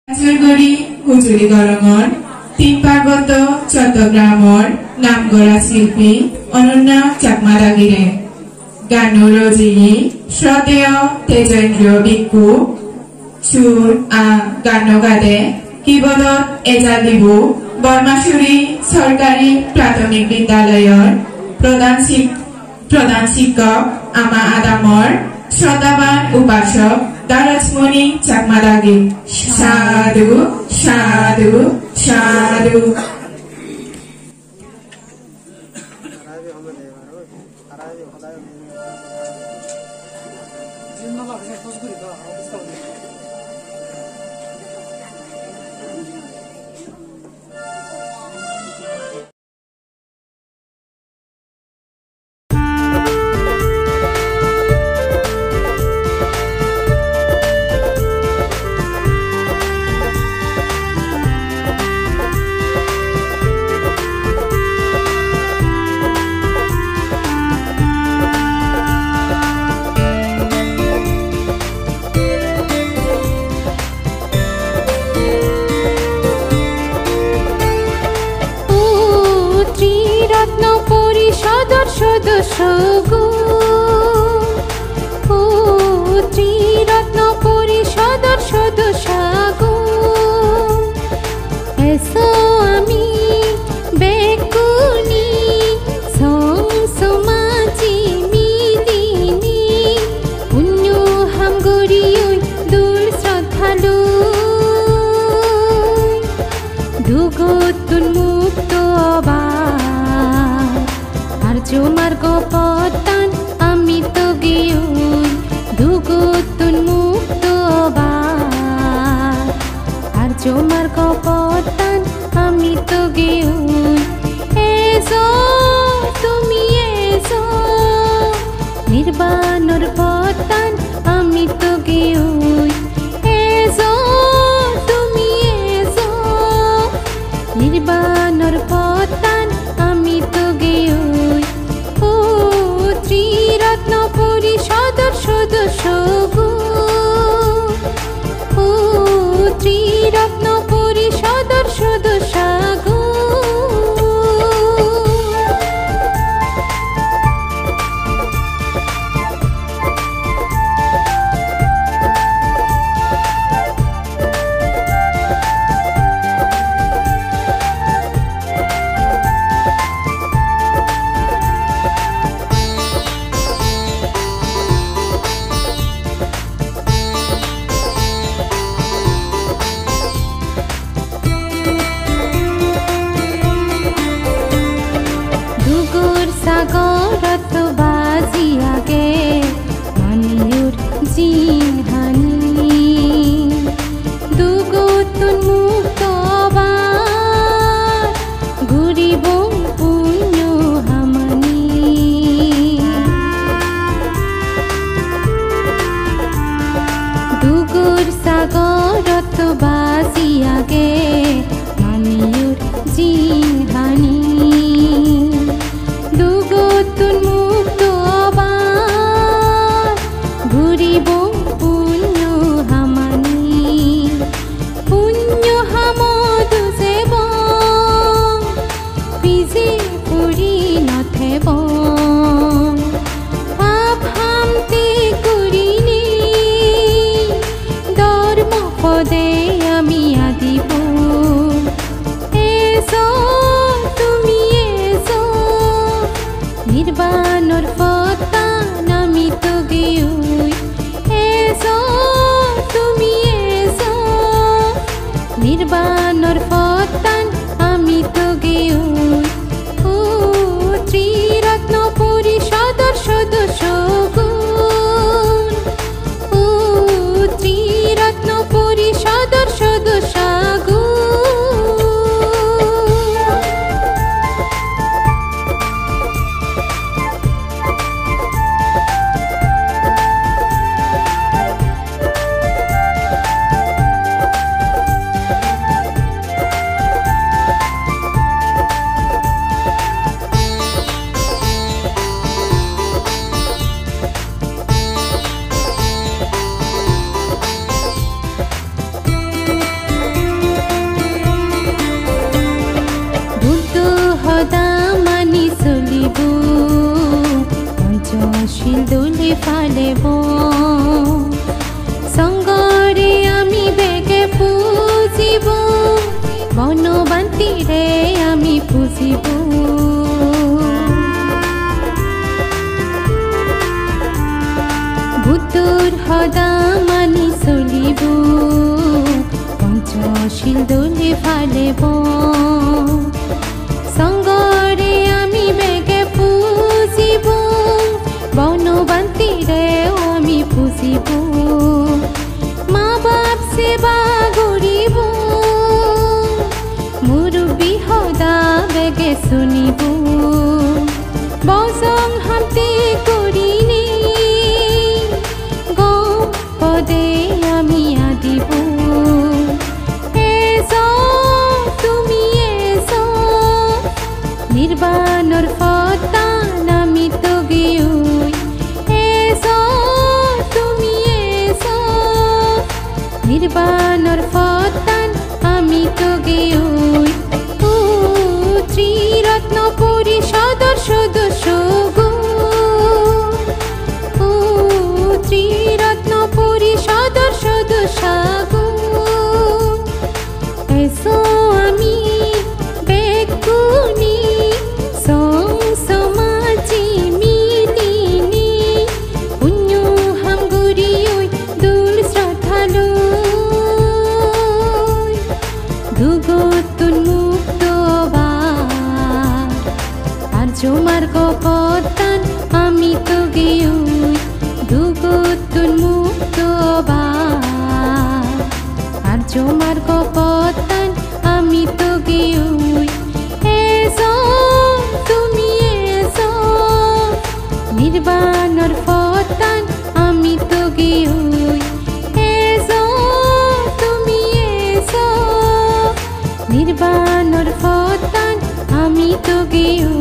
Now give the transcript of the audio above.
হাজারগড়ি হুজুরিগড়ঙর তিনপার্বত্য চট্টগ্রামর নামগড়া শিল্পী অনন্যা চাকমাদাগিরে গানুরজিনী শ্রদ্ধেয় তেজেন্দ্র ভিক্ষু সুর গানগাদে কিবলত এজাদিবু বর্মাসুরি সরকারি প্রাথমিক বিদ্যালয়ৰ প্রধান শিক্ষক আমা আদামর শ্রদ্ধাবান উপাসক দারাজমণি চাকমাদাগি সাধু সাধু সাধু। দুলি ফালেব সঙ্গরে আমি বেগে পুজিব বনবান্তিরে আমি পুজিব ভূতুর সদা মানি চলিব পঞ্চশীল দুলি ফালেব সঙ্গরে আমি বেগে পুজিব বনবান্তিরে আমি পুজিব মা বাপ সেবা করিব মুরব্বী সদা বেগে শুনিব বজং শান্তি কৰিনি গম পদে আমি আদিব নির্বাণর ফতান আমি তো গিউই এসো তুমি এসো নির্বাণর ফতান আমি তো গিউই ত্রিরত্ন পরিষদর সদস্য গো ত্রিরত্ন পরিষদর সদস্য গো এসো আমি বেকুনি সমাজি মিলিনি পুণ্য হামগুড়ি ওই দূর শ্রদ্ধালো দুগতুন মুক্ত আর্য মার্গ পদান আমি তো গিউই দুগতুন মুক্ত আর্য মার্গ পদান আমি তো গিউই এসো তুমি এসো নির্বাণর ফতান আমি তো গিউই এসো তুমি এসো নির্বাণর ফতান আমি তো গিউই